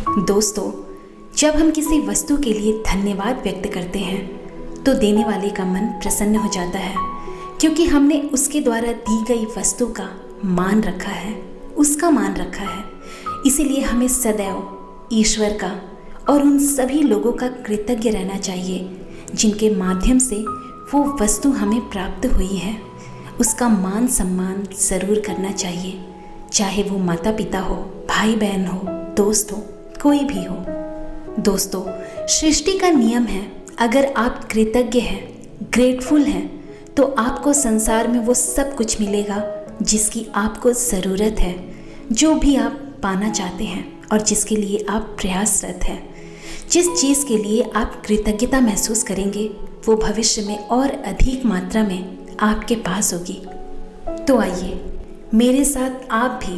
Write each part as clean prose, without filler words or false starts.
दोस्तों, जब हम किसी वस्तु के लिए धन्यवाद व्यक्त करते हैं तो देने वाले का मन प्रसन्न हो जाता है, क्योंकि हमने उसके द्वारा दी गई वस्तु का मान रखा है, उसका मान रखा है। इसीलिए हमें सदैव ईश्वर का और उन सभी लोगों का कृतज्ञ रहना चाहिए जिनके माध्यम से वो वस्तु हमें प्राप्त हुई है। उसका मान सम्मान ज़रूर करना चाहिए, चाहे वो माता पिता हो, भाई बहन हो, दोस्त हो, कोई भी हो। दोस्तों, सृष्टि का नियम है, अगर आप कृतज्ञ हैं, ग्रेटफुल हैं, तो आपको संसार में वो सब कुछ मिलेगा जिसकी आपको ज़रूरत है, जो भी आप पाना चाहते हैं और जिसके लिए आप प्रयासरत हैं। जिस चीज़ के लिए आप कृतज्ञता महसूस करेंगे वो भविष्य में और अधिक मात्रा में आपके पास होगी। तो आइए मेरे साथ आप भी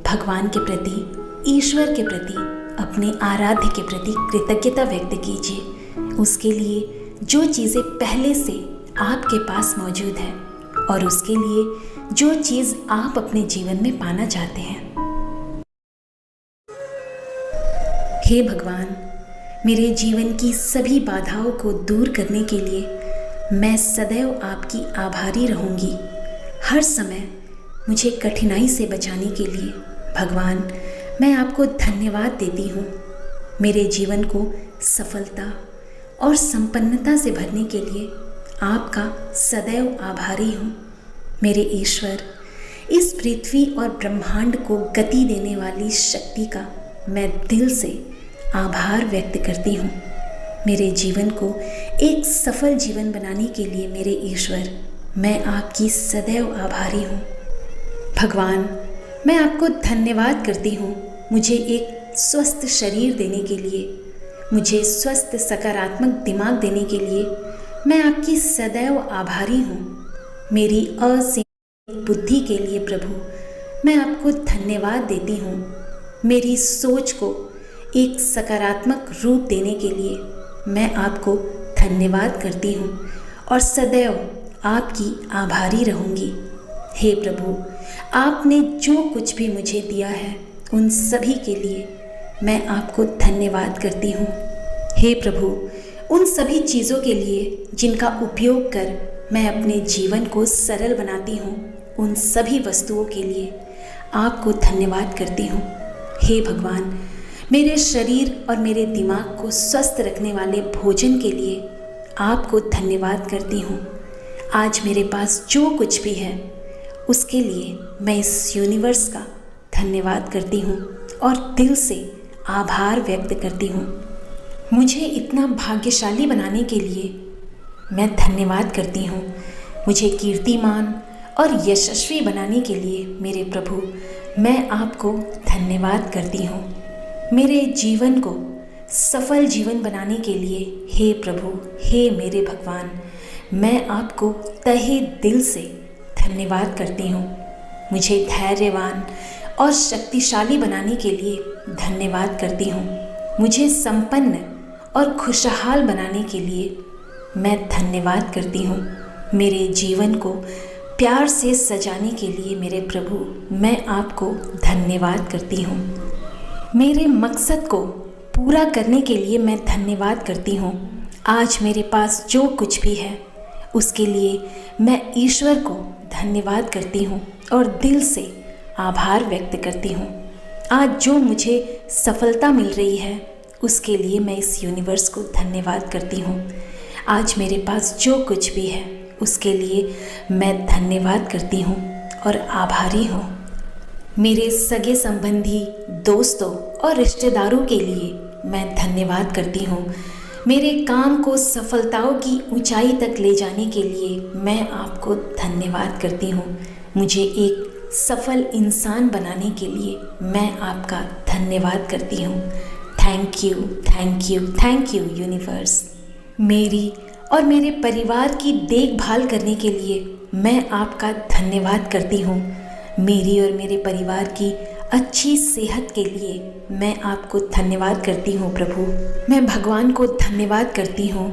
भगवान के प्रति, ईश्वर के प्रति, अपने आराध्य के प्रति कृतज्ञता व्यक्त कीजिए, उसके लिए जो चीज़ें पहले से आपके पास मौजूद है और उसके लिए जो चीज़ आप अपने जीवन में पाना चाहते हैं। हे भगवान, मेरे जीवन की सभी बाधाओं को दूर करने के लिए मैं सदैव आपकी आभारी रहूंगी। हर समय मुझे कठिनाई से बचाने के लिए भगवान, मैं आपको धन्यवाद देती हूँ। मेरे जीवन को सफलता और संपन्नता से भरने के लिए आपका सदैव आभारी हूँ। मेरे ईश्वर, इस पृथ्वी और ब्रह्मांड को गति देने वाली शक्ति का मैं दिल से आभार व्यक्त करती हूँ। मेरे जीवन को एक सफल जीवन बनाने के लिए मेरे ईश्वर, मैं आपकी सदैव आभारी हूँ। भगवान, मैं आपको धन्यवाद करती हूँ मुझे एक स्वस्थ शरीर देने के लिए, मुझे स्वस्थ सकारात्मक दिमाग देने के लिए मैं आपकी सदैव आभारी हूँ। मेरी असीमित बुद्धि के लिए प्रभु, मैं आपको धन्यवाद देती हूँ। मेरी सोच को एक सकारात्मक रूप देने के लिए मैं आपको धन्यवाद करती हूँ और सदैव आपकी आभारी रहूँगी। हे प्रभु, आपने जो कुछ भी मुझे दिया है उन सभी के लिए मैं आपको धन्यवाद करती हूँ। हे प्रभु, उन सभी चीज़ों के लिए जिनका उपयोग कर मैं अपने जीवन को सरल बनाती हूँ, उन सभी वस्तुओं के लिए आपको धन्यवाद करती हूँ। हे भगवान, मेरे शरीर और मेरे दिमाग को स्वस्थ रखने वाले भोजन के लिए आपको धन्यवाद करती हूँ। आज मेरे पास जो कुछ भी है उसके लिए मैं इस यूनिवर्स का धन्यवाद करती हूँ और दिल से आभार व्यक्त करती हूँ। मुझे इतना भाग्यशाली बनाने के लिए मैं धन्यवाद करती हूँ। मुझे कीर्तिमान और यशस्वी बनाने के लिए मेरे प्रभु, मैं आपको धन्यवाद करती हूँ। मेरे जीवन को सफल जीवन बनाने के लिए हे प्रभु, हे मेरे भगवान, मैं आपको तहे दिल से धन्यवाद करती हूँ। मुझे धैर्यवान और शक्तिशाली बनाने के लिए धन्यवाद करती हूँ। मुझे संपन्न और खुशहाल बनाने के लिए मैं धन्यवाद करती हूँ। मेरे जीवन को प्यार से सजाने के लिए मेरे प्रभु, मैं आपको धन्यवाद करती हूँ। मेरे मकसद को पूरा करने के लिए मैं धन्यवाद करती हूँ। आज मेरे पास जो कुछ भी है उसके लिए मैं ईश्वर को धन्यवाद करती हूँ और दिल से आभार व्यक्त करती हूँ। आज जो मुझे सफलता मिल रही है उसके लिए मैं इस यूनिवर्स को धन्यवाद करती हूँ। आज मेरे पास जो कुछ भी है उसके लिए मैं धन्यवाद करती हूँ और आभारी हूँ। मेरे सगे संबंधी, दोस्तों और रिश्तेदारों के लिए मैं धन्यवाद करती हूँ। मेरे काम को सफलताओं की ऊंचाई तक ले जाने के लिए मैं आपको धन्यवाद करती हूँ। मुझे एक सफल इंसान बनाने के लिए मैं आपका धन्यवाद करती हूँ। Thank you, thank you, thank you universe. मेरी और मेरे परिवार की देखभाल करने के लिए मैं आपका धन्यवाद करती हूँ। मेरी और मेरे परिवार की अच्छी सेहत के लिए मैं आपको धन्यवाद करती हूँ प्रभु। मैं भगवान को धन्यवाद करती हूँ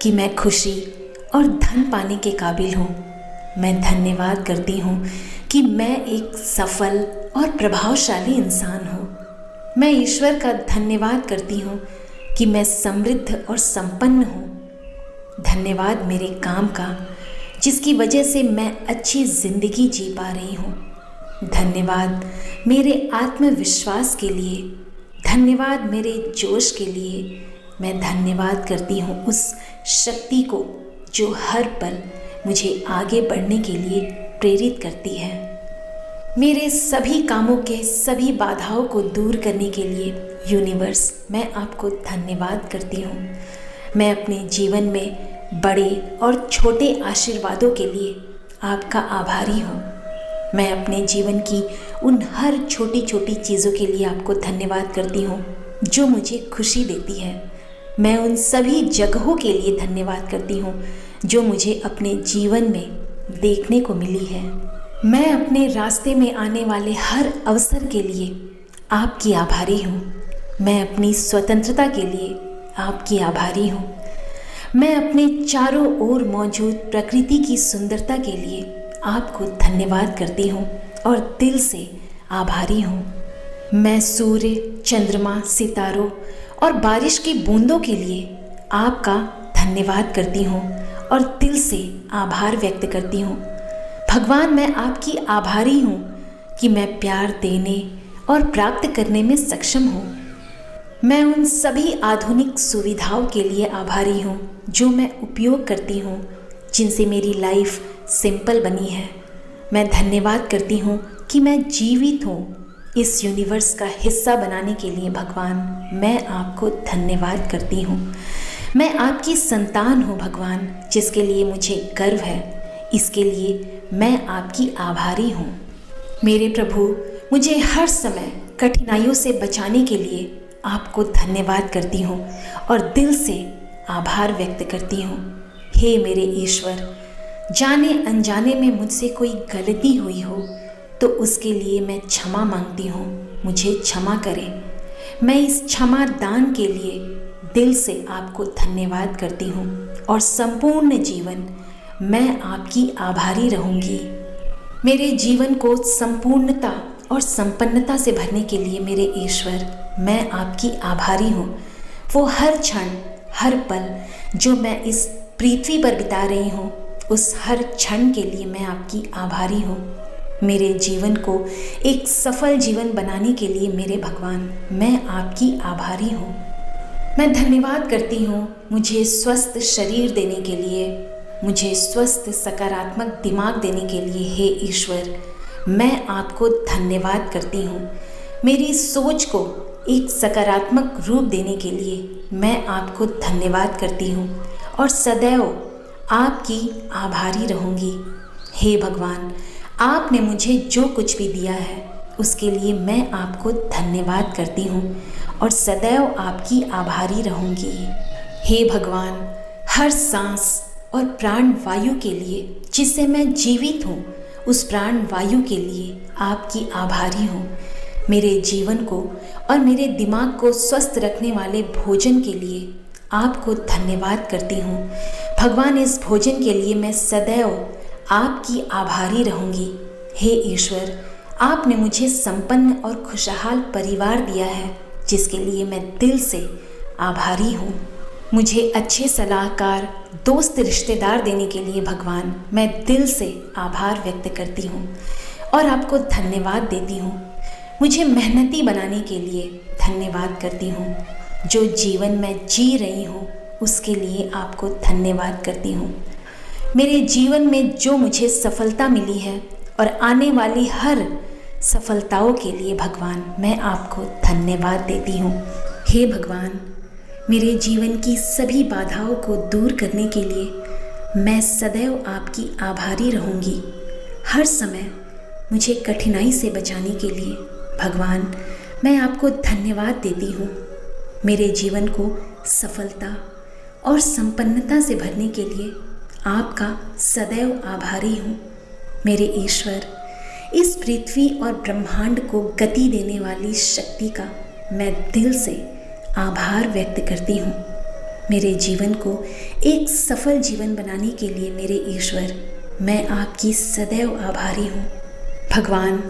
कि मैं खुशी और धन पाने के काबिल हूँ। मैं धन्यवाद करती हूँ कि मैं एक सफल और प्रभावशाली इंसान हूँ। मैं ईश्वर का धन्यवाद करती हूँ कि मैं समृद्ध और संपन्न हूँ। धन्यवाद मेरे काम का, जिसकी वजह से मैं अच्छी ज़िंदगी जी पा रही हूँ। धन्यवाद मेरे आत्मविश्वास के लिए, धन्यवाद मेरे जोश के लिए। मैं धन्यवाद करती हूँ उस शक्ति को जो हर पल मुझे आगे बढ़ने के लिए प्रेरित करती है। मेरे सभी कामों के सभी बाधाओं को दूर करने के लिए यूनिवर्स, मैं आपको धन्यवाद करती हूँ। मैं अपने जीवन में बड़े और छोटे आशीर्वादों के लिए आपका आभारी हूँ। मैं अपने जीवन की उन हर छोटी छोटी चीज़ों के लिए आपको धन्यवाद करती हूँ जो मुझे खुशी देती है। मैं उन सभी जगहों के लिए धन्यवाद करती हूँ जो मुझे अपने जीवन में देखने को मिली है। मैं अपने रास्ते में आने वाले हर अवसर के लिए आपकी आभारी हूँ। मैं अपनी स्वतंत्रता के लिए आपकी आभारी हूँ। मैं अपने चारों ओर मौजूद प्रकृति की सुंदरता के लिए आपको धन्यवाद करती हूँ और दिल से आभारी हूँ। मैं सूर्य, चंद्रमा, सितारों और बारिश की बूंदों के लिए आपका धन्यवाद करती हूँ और दिल से आभार व्यक्त करती हूँ। भगवान, मैं आपकी आभारी हूँ कि मैं प्यार देने और प्राप्त करने में सक्षम हूँ। मैं उन सभी आधुनिक सुविधाओं के लिए आभारी हूँ जो मैं उपयोग करती हूँ, जिनसे मेरी लाइफ सिंपल बनी है। मैं धन्यवाद करती हूँ कि मैं जीवित हूँ। इस यूनिवर्स का हिस्सा बनाने के लिए भगवान, मैं आपको धन्यवाद करती हूँ। मैं आपकी संतान हूँ भगवान, जिसके लिए मुझे गर्व है। इसके लिए मैं आपकी आभारी हूँ। मेरे प्रभु, मुझे हर समय कठिनाइयों से बचाने के लिए आपको धन्यवाद करती हूँ और दिल से आभार व्यक्त करती हूँ। हे मेरे ईश्वर, जाने अनजाने में मुझसे कोई गलती हुई हो तो उसके लिए मैं क्षमा मांगती हूँ। मुझे क्षमा करें। मैं इस क्षमा दान के लिए दिल से आपको धन्यवाद करती हूँ और संपूर्ण जीवन मैं आपकी आभारी रहूँगी। मेरे जीवन को संपूर्णता और संपन्नता से भरने के लिए मेरे ईश्वर, मैं आपकी आभारी हूँ। वो हर क्षण, हर पल जो मैं इस पृथ्वी पर बिता रही हूँ, उस हर क्षण के लिए मैं आपकी आभारी हूँ। मेरे जीवन को एक सफल जीवन बनाने के लिए मेरे भगवान, मैं आपकी आभारी हूँ। मैं धन्यवाद करती हूँ मुझे स्वस्थ शरीर देने के लिए, मुझे स्वस्थ सकारात्मक दिमाग देने के लिए। हे ईश्वर, मैं आपको धन्यवाद करती हूँ। मेरी सोच को एक सकारात्मक रूप देने के लिए मैं आपको धन्यवाद करती हूँ और सदैव आपकी आभारी रहूँगी। हे भगवान, आपने मुझे जो कुछ भी दिया है उसके लिए मैं आपको धन्यवाद करती हूँ और सदैव आपकी आभारी रहूँगी। हे भगवान, हर सांस और प्राण वायु के लिए जिससे मैं जीवित हूँ, उस प्राण वायु के लिए आपकी आभारी हूँ। मेरे जीवन को और मेरे दिमाग को स्वस्थ रखने वाले भोजन के लिए आपको धन्यवाद करती हूँ। भगवान, इस भोजन के लिए मैं सदैव आपकी आभारी रहूँगी। हे ईश्वर, आपने मुझे संपन्न और खुशहाल परिवार दिया है, जिसके लिए मैं दिल से आभारी हूँ। मुझे अच्छे सलाहकार, दोस्त, रिश्तेदार देने के लिए भगवान, मैं दिल से आभार व्यक्त करती हूँ और आपको धन्यवाद देती हूँ। मुझे मेहनती बनाने के लिए धन्यवाद करती हूँ। जो जीवन मैं जी रही हूँ उसके लिए आपको धन्यवाद करती हूँ। मेरे जीवन में जो मुझे सफलता मिली है और आने वाली हर सफलताओं के लिए भगवान, मैं आपको धन्यवाद देती हूँ। हे भगवान, मेरे जीवन की सभी बाधाओं को दूर करने के लिए मैं सदैव आपकी आभारी रहूँगी। हर समय मुझे कठिनाई से बचाने के लिए भगवान, मैं आपको धन्यवाद देती हूँ। मेरे जीवन को सफलता और संपन्नता से भरने के लिए आपका सदैव आभारी हूँ। मेरे ईश्वर, इस पृथ्वी और ब्रह्मांड को गति देने वाली शक्ति का मैं दिल से आभार व्यक्त करती हूँ। मेरे जीवन को एक सफल जीवन बनाने के लिए मेरे ईश्वर, मैं आपकी सदैव आभारी हूँ। भगवान,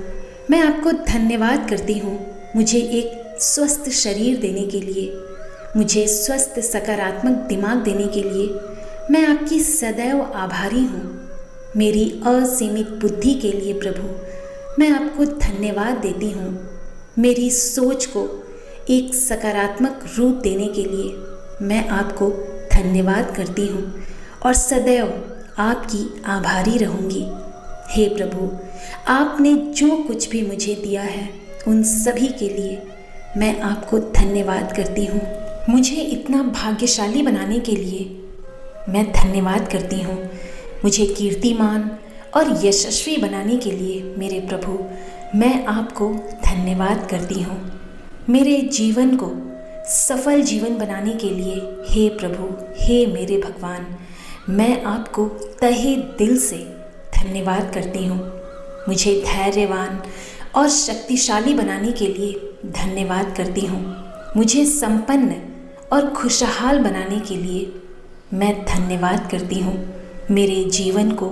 मैं आपको धन्यवाद करती हूँ मुझे एक स्वस्थ शरीर देने के लिए, मुझे स्वस्थ सकारात्मक दिमाग देने के लिए मैं आपकी सदैव आभारी हूँ। मेरी असीमित बुद्धि के लिए प्रभु मैं आपको धन्यवाद देती हूँ। मेरी सोच को एक सकारात्मक रूप देने के लिए मैं आपको धन्यवाद करती हूँ और सदैव आपकी आभारी रहूँगी। हे प्रभु, आपने जो कुछ भी मुझे दिया है उन सभी के लिए मैं आपको धन्यवाद करती हूँ। मुझे इतना भाग्यशाली बनाने के लिए मैं धन्यवाद करती हूँ। मुझे कीर्तिमान और यशस्वी बनाने के लिए मेरे प्रभु मैं आपको धन्यवाद करती हूँ। मेरे जीवन को सफल जीवन बनाने के लिए हे प्रभु, हे मेरे भगवान, मैं आपको तहे दिल से धन्यवाद करती हूँ। मुझे धैर्यवान और शक्तिशाली बनाने के लिए धन्यवाद करती हूँ। मुझे संपन्न और खुशहाल बनाने के लिए मैं धन्यवाद करती हूँ। मेरे जीवन को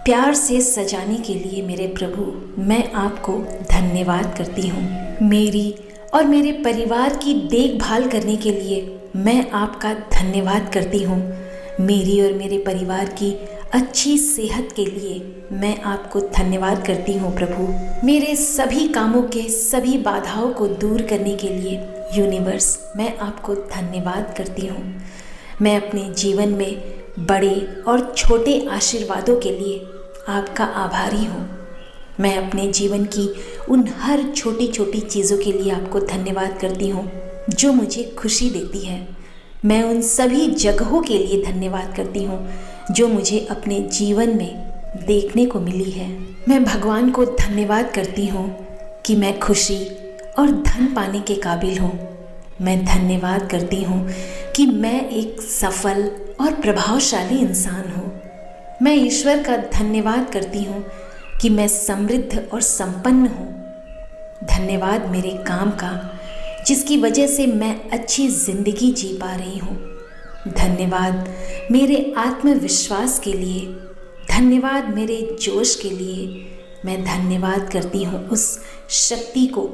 प्यार से सजाने के लिए मेरे प्रभु मैं आपको धन्यवाद करती हूँ। मेरी और मेरे परिवार की देखभाल करने के लिए मैं आपका धन्यवाद करती हूँ। मेरी और मेरे परिवार की अच्छी सेहत के लिए मैं आपको धन्यवाद करती हूँ प्रभु। मेरे सभी कामों के सभी बाधाओं को दूर करने के लिए यूनिवर्स मैं आपको धन्यवाद करती हूँ। मैं अपने जीवन में बड़े और छोटे आशीर्वादों के लिए आपका आभारी हूँ। मैं अपने जीवन की उन हर छोटी छोटी चीज़ों के लिए आपको धन्यवाद करती हूँ जो मुझे खुशी देती है। मैं उन सभी जगहों के लिए धन्यवाद करती हूँ जो मुझे अपने जीवन में देखने को मिली है। मैं भगवान को धन्यवाद करती हूँ कि मैं खुशी और धन पाने के काबिल हूँ। मैं धन्यवाद करती हूँ कि मैं एक सफल और प्रभावशाली इंसान हूँ। मैं ईश्वर का धन्यवाद करती हूँ कि मैं समृद्ध और संपन्न हूँ। धन्यवाद मेरे काम का जिसकी वजह से मैं अच्छी ज़िंदगी जी पा रही हूँ। धन्यवाद मेरे आत्मविश्वास के लिए, धन्यवाद मेरे जोश के लिए। मैं धन्यवाद करती हूँ उस शक्ति को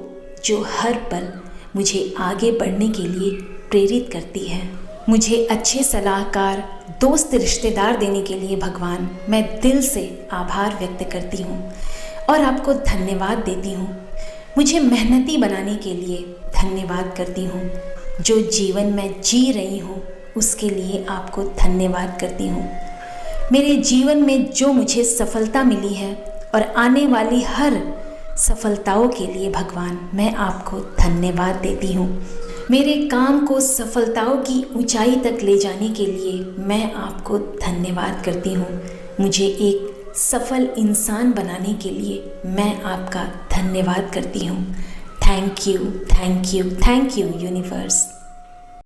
जो हर पल मुझे आगे बढ़ने के लिए प्रेरित करती है। मुझे अच्छे सलाहकार, दोस्त, रिश्तेदार देने के लिए भगवान मैं दिल से आभार व्यक्त करती हूँ और आपको धन्यवाद देती हूँ। मुझे मेहनती बनाने के लिए धन्यवाद करती हूँ। जो जीवन मैं जी रही हूँ उसके लिए आपको धन्यवाद करती हूँ। मेरे जीवन में जो मुझे सफलता मिली है और आने वाली हर सफलताओं के लिए भगवान मैं आपको धन्यवाद देती हूँ। मेरे काम को सफलताओं की ऊंचाई तक ले जाने के लिए मैं आपको धन्यवाद करती हूँ। मुझे एक सफल इंसान बनाने के लिए मैं आपका धन्यवाद करती हूँ। Thank you, thank you, thank you universe.